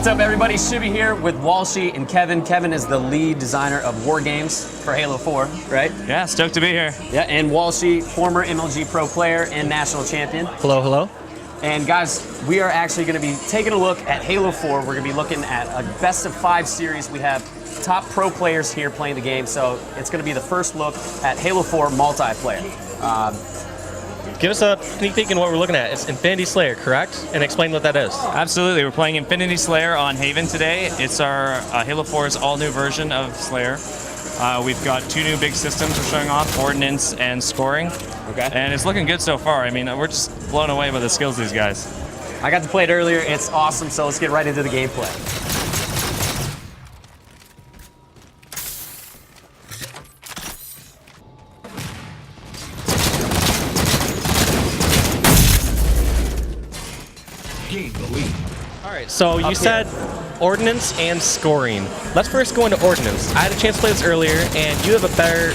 What's up, everybody? Shibby here with Walshy and Kevin. Kevin is the lead designer of War Games for Halo 4, right? Yeah, stoked to be here. Yeah, and Walshy, former MLG Pro player and national champion. Hello, hello. And guys, we are actually going to be taking a look at Halo 4. We're going to be looking at a best of 5 series. We have top pro players here playing the game, so it's going to be the first look at Halo 4 multiplayer. Give us a sneak peek in what we're looking at. It's Infinity Slayer, correct? And explain what that is. Absolutely. We're playing Infinity Slayer on Haven today. It's our Halo 4's all-new version of Slayer. We've got 2 new big systems we're showing off, Ordnance and Scoring. Okay. And it's looking good so far. I mean, we're just blown away by the skills of these guys. I got to play it earlier. It's awesome, so let's get right into the gameplay. Alright, so you said Ordnance and Scoring. Let's first go into Ordnance. I had a chance to play this earlier, and you have a better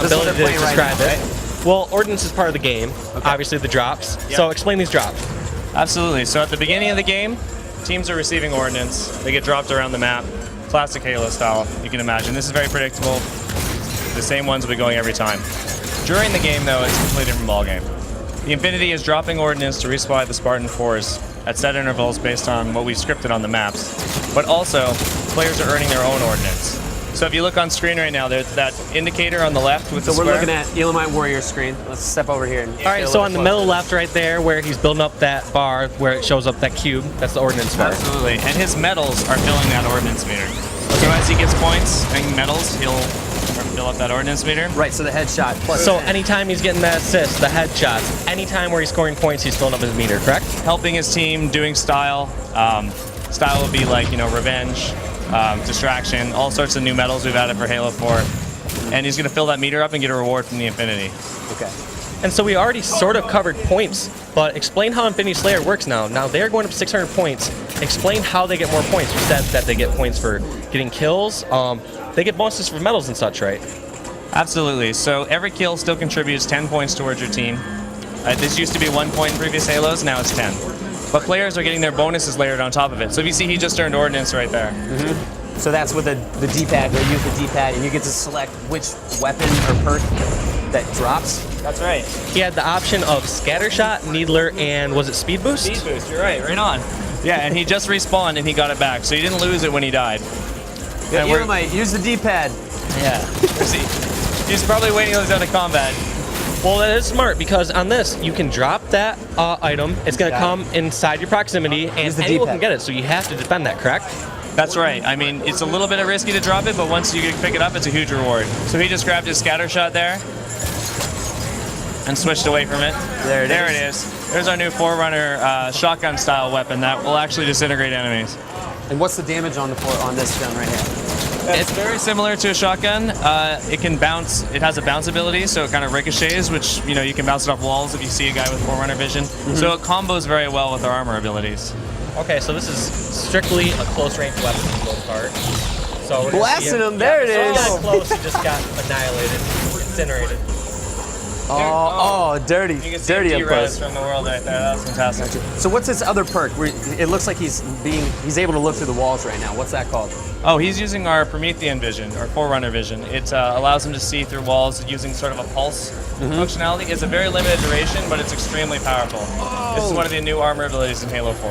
ability to describe it. Well, Ordnance is part of the game, obviously the drops. Yep. So explain these drops. Absolutely. So at the beginning of the game, teams are receiving Ordnance. They get dropped around the map, classic Halo style, you can imagine. This is very predictable. The same ones will be going every time. During the game, though, it's a completely different ballgame. The Infinity is dropping Ordnance to resupply the Spartan 4s at set intervals based on what we've scripted on the maps. But also, players are earning their own Ordnance. So if you look on screen right now, there's that indicator on the left with the square. So we're looking at Elamite Warrior screen. Let's step over here. And Alright, so on the middle left right there, where he's building up that bar, where it shows up that cube, that's the Ordnance bar. Absolutely, and his medals are filling that Ordnance meter. So as he gets points and medals, he'll fill up that Ordnance meter. Right, so the headshot plus. So anytime he's getting that assist, the headshots, anytime where he's scoring points, he's filling up his meter, correct? Helping his team, doing style. Style would be like, revenge, distraction, all sorts of new medals we've added for Halo 4. And he's going to fill that meter up and get a reward from the Infinity. Okay. And so we already sort of covered points, but explain how Infinity Slayer works now. Now they're going up 600 points. Explain how they get more points. You said that they get points for getting kills. They get bonuses for medals and such, right? Absolutely. So every kill still contributes 10 points towards your team. This used to be 1 point in previous Halos, now it's 10. But players are getting their bonuses layered on top of it. So if you see, he just earned Ordnance right there. Mm-hmm. So that's with the D-pad. They use the D-pad, and you get to select which weapon or perk that drops. That's right. He had the option of Scattershot, Needler, and was it Speed Boost? Speed Boost, you're right on. Yeah, and he just respawned and he got it back, so he didn't lose it when he died. Yeah, Elamite, use the D-pad. Yeah. He's probably waiting until he's out of combat. Well, that is smart, because on this, you can drop that item. It's going to come inside your proximity, and anyone can get it, so you have to defend that, correct? That's right. I mean, it's a little bit risky to drop it, but once you pick it up, it's a huge reward. So he just grabbed his Scattershot there and switched away from it. There it is. There's our new Forerunner shotgun-style weapon that will actually disintegrate enemies. And what's the damage on this gun right here? It's very similar to a shotgun. It can bounce. It has a bounce ability, so it kind of ricochets, which you can bounce it off walls if you see a guy with Forerunner vision. Mm-hmm. So it combos very well with our armor abilities. Okay, so this is strictly a close-range weapon for the most part. So we're blasting him. There it is. So he got close. He just got annihilated, incinerated. Dirty. You can see dirty up close. from the world right there. That was fantastic. So what's his other perk? It looks like he's able to look through the walls right now. What's that called? Oh, he's using our Promethean vision, or Forerunner vision. It allows him to see through walls using sort of a pulse functionality. It's a very limited duration, but it's extremely powerful. This is one of the new armor abilities in Halo 4.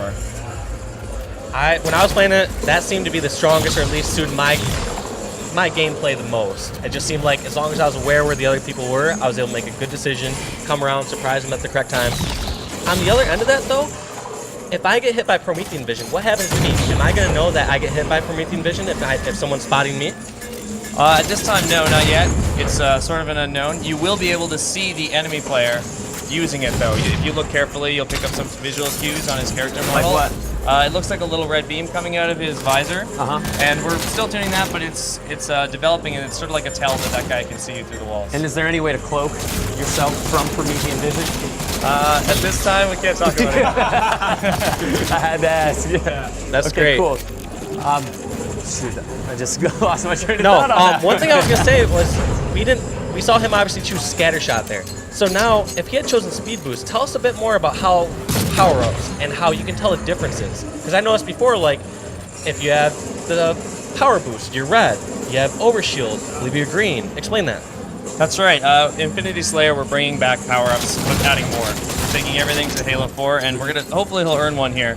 When I was playing it, that seemed to be the strongest, or at least suited my gameplay the most. It just seemed like as long as I was aware where the other people were, I was able to make a good decision, come around, surprise them at the correct time. On the other end of that, though, if I get hit by Promethean vision, what happens to me? Am I going to know that I get hit by Promethean vision if someone's spotting me? At this time, no, not yet. It's sort of an unknown. You will be able to see the enemy player using it, though. If you look carefully, you'll pick up some visual cues on his character model. Like what? It looks like a little red beam coming out of his visor, and we're still tuning that, but it's developing, and it's sort of like a tell that guy can see you through the walls. And is there any way to cloak yourself from Promethean vision? At this time, we can't talk about it. I had to ask. Yeah. That's great. Cool. Shoot, I just lost my train of thought on that. One thing I was gonna say was we saw him obviously choose Scattershot there. So now, if he had chosen Speed Boost, tell us a bit more about how power-ups and how you can tell the differences. Because I noticed before, like, if you have the power boost, you're red. You have overshield, I believe you're green. Explain that. That's right. Infinity Slayer, we're bringing back power-ups, but adding more. We're taking everything to Halo 4, and we're gonna hopefully he'll earn one here.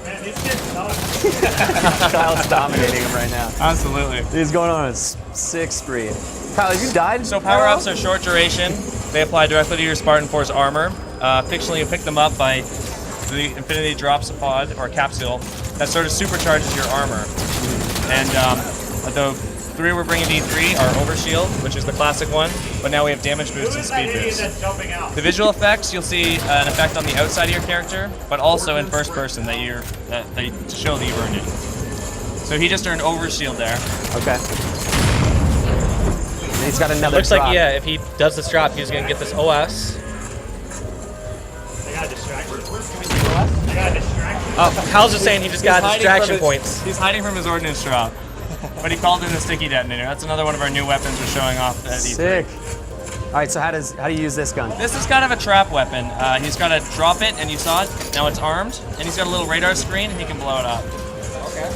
Kyle's dominating him right now. Absolutely. He's going on a sick spree. Kyle, have you died? So power-ups are short duration. They apply directly to your Spartan 4's armor. Fictionally, you pick them up by the Infinity Drops a pod or capsule that sort of supercharges your armor. And the 3 we're bringing to E3 are Overshield, which is the classic one, but now we have damage boost and speed boost. The visual effects, you'll see an effect on the outside of your character, but also in first person to show that you've earned it. So he just earned Overshield there. Okay. And he's got another Looks drop. like, yeah, if he does this drop, he's going to get this OS. I got a distraction. I got a distraction. Oh, Kyle's just saying he just got distraction points. He's hiding from his ordnance drop. But he called in a sticky detonator. That's another one of our new weapons we're showing off at E3. Sick. All right, so how do you use this gun? This is kind of a trap weapon. He's got to drop it, and you saw it. Now it's armed, and he's got a little radar screen, and he can blow it up. Okay.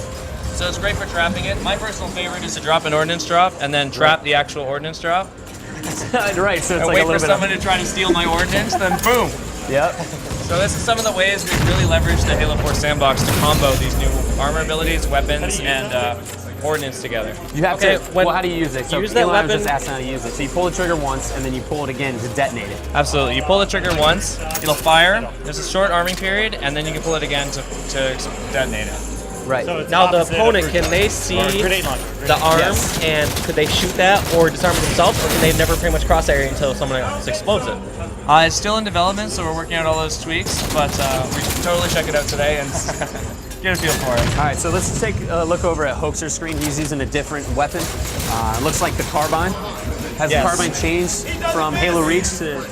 So it's great for trapping it. My personal favorite is to drop an ordnance drop, and then trap the actual ordnance drop. Right, so it's And like wait a for little bit someone to try to steal my ordnance, then boom. Yep. So this is some of the ways we've really leveraged the Halo 4 sandbox to combo these new armor abilities, weapons, and ordnance together. You have Okay, to. when Well, how do you use it? So you use that Elon was weapon- just asking how to use it. So you pull the trigger once, and then you pull it again to detonate it. Absolutely. You pull the trigger once, it'll fire. There's a short arming period, and then you can pull it again to detonate it. Right. So it's Now the opposite of opponent, can they see or grenade launcher. the arm Yes. and could they shoot that or disarm it themselves, or can they never pretty much cross that area until someone else explodes it? It's still in development, so we're working out all those tweaks, but we should totally check it out today and get a feel for it. All right, so let's take a look over at Hoaxer's screen. He's using a different weapon. It looks like the carbine. Has Yes. the carbine changed from Halo Reach to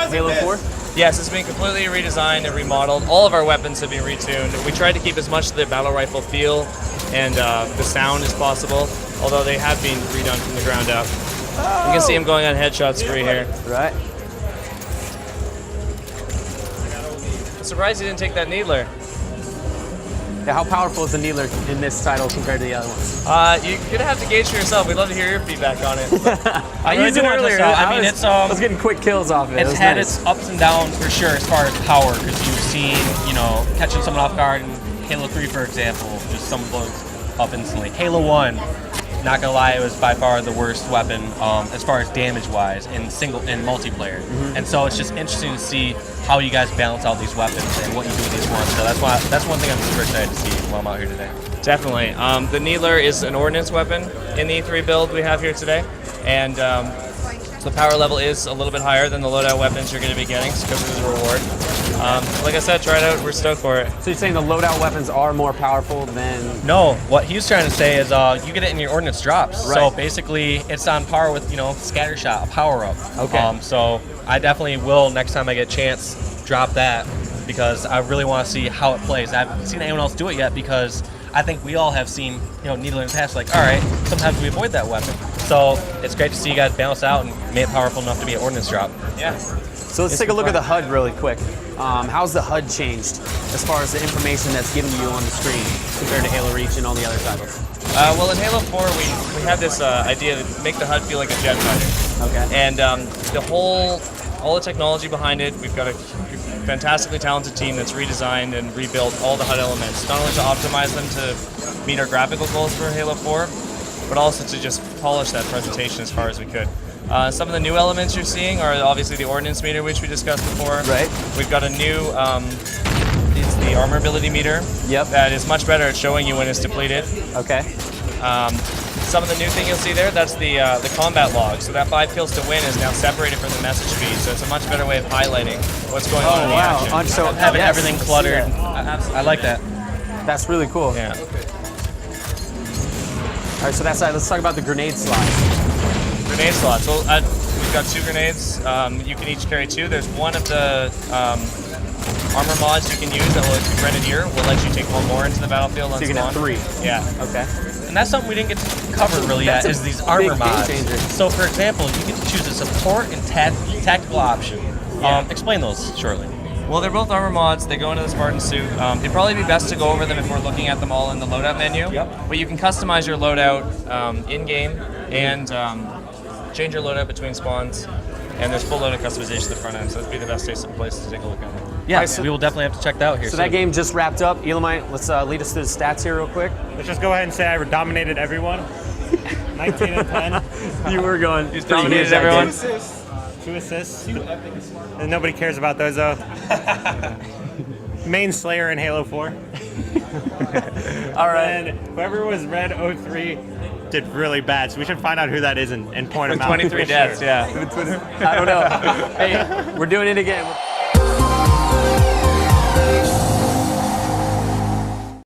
Halo 4? Yes, it's been completely redesigned and remodeled. All of our weapons have been retuned. We tried to keep as much of the battle rifle feel and the sound as possible, although they have been redone from the ground up. You can see him going on headshot spree here. Right. I'm surprised he didn't take that Needler. Yeah, how powerful is the Needler in this title compared to the other ones? You're gonna have to gauge for yourself. We'd love to hear your feedback on it. I really used it do want to earlier. test out. I mean, I was getting quick kills off of it. It It's was had nice. its ups and downs for sure as far as power, because you've seen, catching someone off guard in Halo 3, for example, just someone blows up instantly. Halo 1, not gonna lie, it was by far the worst weapon as far as damage-wise in multiplayer. And so it's just interesting to see how you guys balance out these weapons and what you do with each one. So that's one thing I'm super excited to see while I'm out here today. Definitely. The Needler is an ordnance weapon in the E3 build we have here today, and so the power level is a little bit higher than the loadout weapons you're going to be getting because of the reward. Like I said, try it out. We're stoked for it. So you're saying the loadout weapons are more powerful than... No, what he's trying to say is you get it in your ordnance drops. Right. So basically, it's on par with, scatter shot, a power up. Okay. So I definitely will, next time I get a chance, drop that because I really want to see how it plays. I haven't seen anyone else do it yet because I think we all have seen, Needler in the past, like, all right, sometimes we avoid that weapon. So it's great to see you guys balance out and make it powerful enough to be an ordnance drop. Yeah. So let's take a look at the HUD really quick. How's the HUD changed as far as the information that's given to you on the screen compared to Halo Reach and all the other titles? Well, in Halo 4, we had this idea to make the HUD feel like a jet fighter. Okay. And all the technology behind it, we've got a fantastically talented team that's redesigned and rebuilt all the HUD elements, not only to optimize them to meet our graphical goals for Halo 4, but also to just polish that presentation as far as we could. Some of the new elements you're seeing are obviously the ordnance meter, which we discussed before. Right. We've got a new, it's the armor ability meter. Yep. That is much better at showing you when it's depleted. Okay. Some of the new thing you'll see there, that's the combat log. So that 5 kills to win is now separated from the message feed. So it's a much better way of highlighting what's going on in the action. So Having yes, everything cluttered. yeah. I like that. That's really cool. Yeah. All right, so that's let's talk about the grenade slots. Grenade slots. Well, we've got 2 grenades. You can each carry 2. There's one of the armor mods you can use that will, if you Grenadier, will let you take 1 more into the battlefield. So you can have 3. Yeah. Okay. And that's something we didn't get to cover really yet, That's is a these armor big mods. game changer. So for example, you can choose a support and tactical option. Yeah. Explain those shortly. Well, they're both armor mods. They go into the Spartan suit. It'd probably be best to go over them if we're looking at them all in the loadout menu. Yep. But you can customize your loadout in-game and change your loadout between spawns. And there's full loadout customization at the front end, so that'd be the best place to take a look at it. Yeah, Alright, so- we will definitely have to check that out here. So soon. that game just wrapped up. Elamite, let's lead us through the stats here real quick. Let's just go ahead and say I dominated everyone. 19 and 10. You were going. He's dominated everyone. 2 assists. And nobody cares about those though. Main Slayer in Halo 4. All right. And whoever was Red 03 did really bad, so we should find out who that is and point him out. 23 for deaths, sure. yeah. I don't know. Hey, we're doing it again.